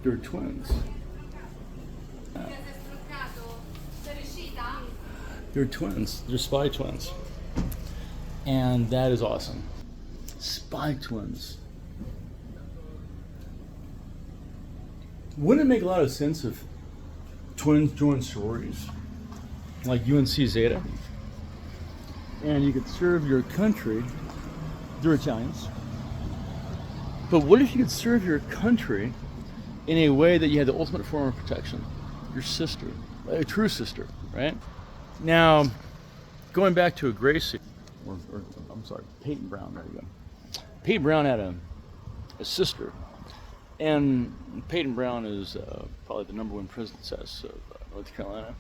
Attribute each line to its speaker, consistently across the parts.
Speaker 1: They're twins. They're twins. They're spy twins. And that is awesome. Spy twins. Wouldn't it make a lot of sense if twins joined sororities? Like UNC Zeta? And you could serve your country. They're Italians. But what if you could serve your country in a way that you had the ultimate form of protection? Your sister. A true sister, right? Now, going back to a Gracie, or I'm sorry, Peyton Brown, there you go. Peyton Brown had a sister, and Peyton Brown is probably the #1 princess of North Carolina.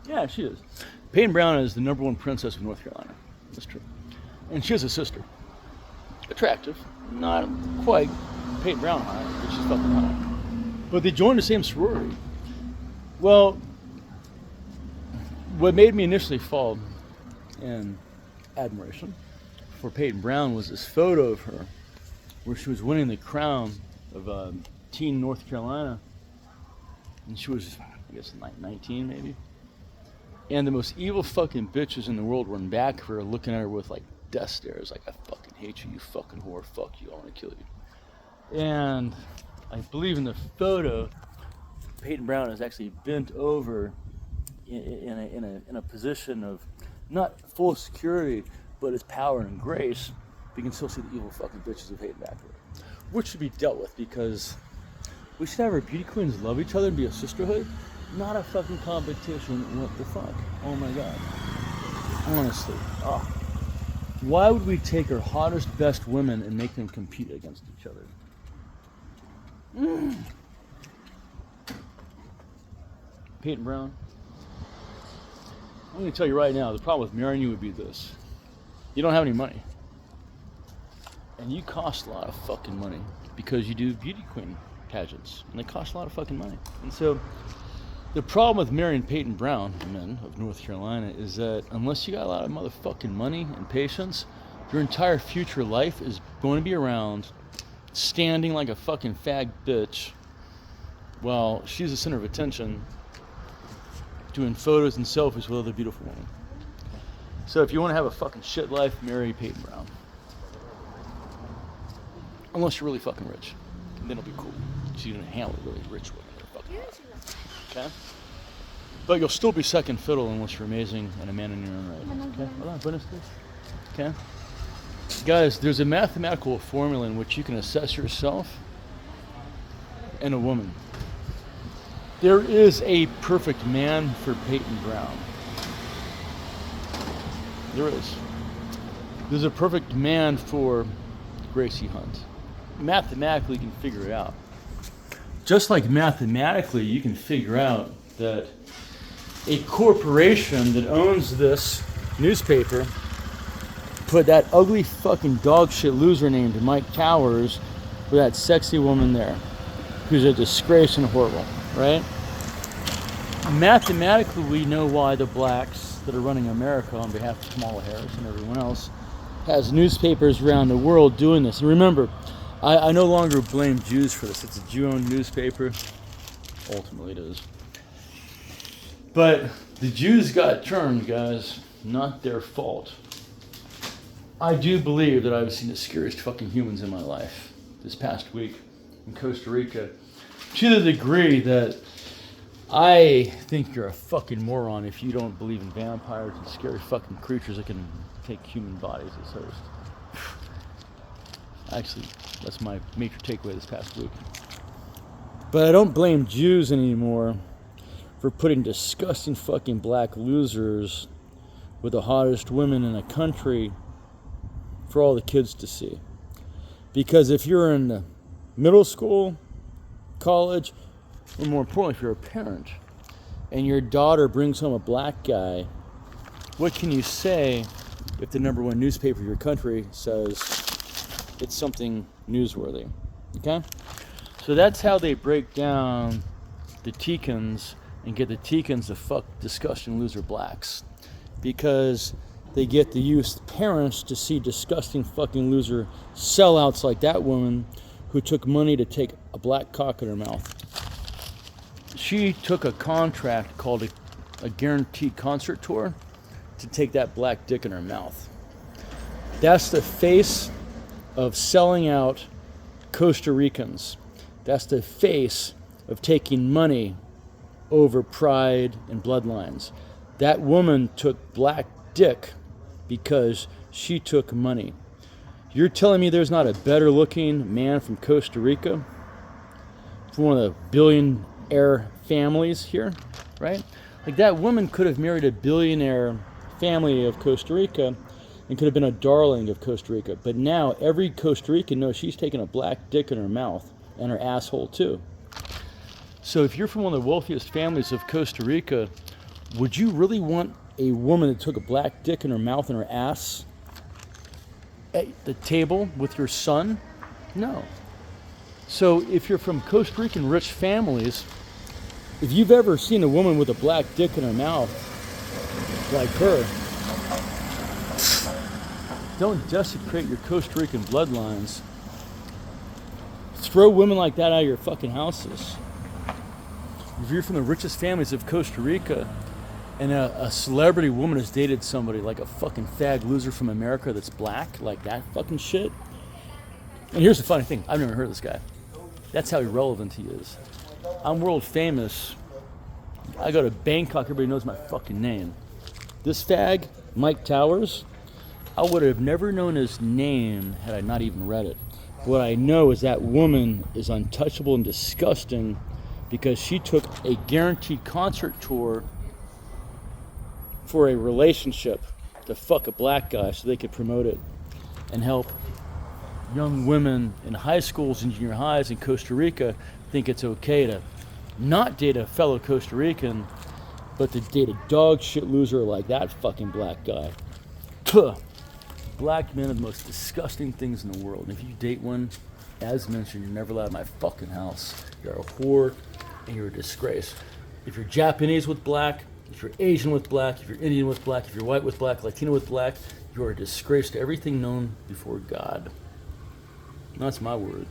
Speaker 1: Yeah, she is. Peyton Brown is the #1 princess of North Carolina. That's true. And she has a sister. Attractive. Not quite Peyton Brown high, but she's fucking high. But they joined the same sorority. Well, what made me initially fall in admiration for Peyton Brown was this photo of her where she was winning the crown of teen North Carolina. And she was, I guess, 19 maybe. And the most evil fucking bitches in the world were in back of her looking at her with like death stares, like, I fucking hate you, you fucking whore, fuck you, I want to kill you. And I believe in the photo, Peyton Brown is actually bent over in a position of not full security, but his power and grace. But you can still see the evil fucking bitches of hating back of her, which should be dealt with, because we should have our beauty queens love each other and be a sisterhood, not a fucking competition. What the fuck? Oh my god. Honestly. Oh. Why would we take our hottest, best women and make them compete against each other? Peyton Brown, I'm going to tell you right now, the problem with marrying you would be this. You don't have any money. And you cost a lot of fucking money because you do beauty queen pageants. And they cost a lot of fucking money. And so the problem with marrying Peyton Brown, men of North Carolina, is that unless you got a lot of motherfucking money and patience, your entire future life is going to be around standing like a fucking fag bitch while she's the center of attention, doing photos and selfies with other beautiful women. So if you want to have a fucking shit life, marry Peyton Brown. Unless you're really fucking rich. And then it'll be cool. So you can handle really rich women. Okay? But you'll still be second fiddle unless you're amazing and a man in your own right. Okay? Hold on, bonus this. Okay? Guys, there's a mathematical formula in which you can assess yourself and a woman. There is a perfect man for Peyton Brown. There is. There's a perfect man for Gracie Hunt. Mathematically, you can figure it out. Just like mathematically, you can figure out that a corporation that owns this newspaper put that ugly fucking dog shit loser named Mike Towers with that sexy woman there, who's a disgrace and horrible, right? Mathematically, we know why the blacks that are running America on behalf of Kamala Harris and everyone else has newspapers around the world doing this. And remember, I no longer blame Jews for this. It's a Jew-owned newspaper. Ultimately, it is. But the Jews got turned, guys. Not their fault. I do believe that I've seen the scariest fucking humans in my life this past week in Costa Rica, to the degree that I think you're a fucking moron if you don't believe in vampires and scary fucking creatures that can take human bodies as hosts. Actually, that's my major takeaway this past week. But I don't blame Jews anymore for putting disgusting fucking black losers with the hottest women in the country for all the kids to see. Because if you're in middle school, college, or more importantly, if you're a parent and your daughter brings home a black guy, what can you say if the #1 newspaper of your country says it's something newsworthy? Okay? So that's how they break down the Teekans and get the Teekans to fuck disgusting loser blacks. Because they get the youth parents to see disgusting fucking loser sellouts like that woman who took money to take a black cock in her mouth. She took a contract called a guaranteed concert tour to take that black dick in her mouth. That's the face of selling out Costa Ricans. That's the face of taking money over pride and bloodlines. That woman took black dick because she took money. You're telling me there's not a better looking man from Costa Rica? From one of the billionaire families here, right? Like, that woman could have married a billionaire family of Costa Rica and could have been a darling of Costa Rica. But now every Costa Rican knows she's taking a black dick in her mouth and her asshole too. So if you're from one of the wealthiest families of Costa Rica, would you really want a woman that took a black dick in her mouth and her ass at the table with your son? No. So if you're from Costa Rican rich families, if you've ever seen a woman with a black dick in her mouth like her, don't desecrate your Costa Rican bloodlines. Throw women like that out of your fucking houses. If you're from the richest families of Costa Rica and a celebrity woman has dated somebody like a fucking fag loser from America that's black, like that fucking shit. And here's the funny thing, I've never heard of this guy. That's how irrelevant he is. I'm world famous. I go to Bangkok, everybody knows my fucking name. This fag, Mike Towers, I would have never known his name had I not even read it. What I know is that woman is untouchable and disgusting because she took a guaranteed concert tour for a relationship to fuck a black guy so they could promote it and help young women in high schools and junior highs in Costa Rica think it's okay to not date a fellow Costa Rican, but to date a dog shit loser like that fucking black guy. Tuh. Black men are the most disgusting things in the world. And if you date one, as mentioned, you're never allowed in my fucking house. You're a whore and you're a disgrace. If you're Japanese with black, if you're Asian with black, if you're Indian with black, if you're white with black, Latino with black, you're a disgrace to everything known before God. That's my word.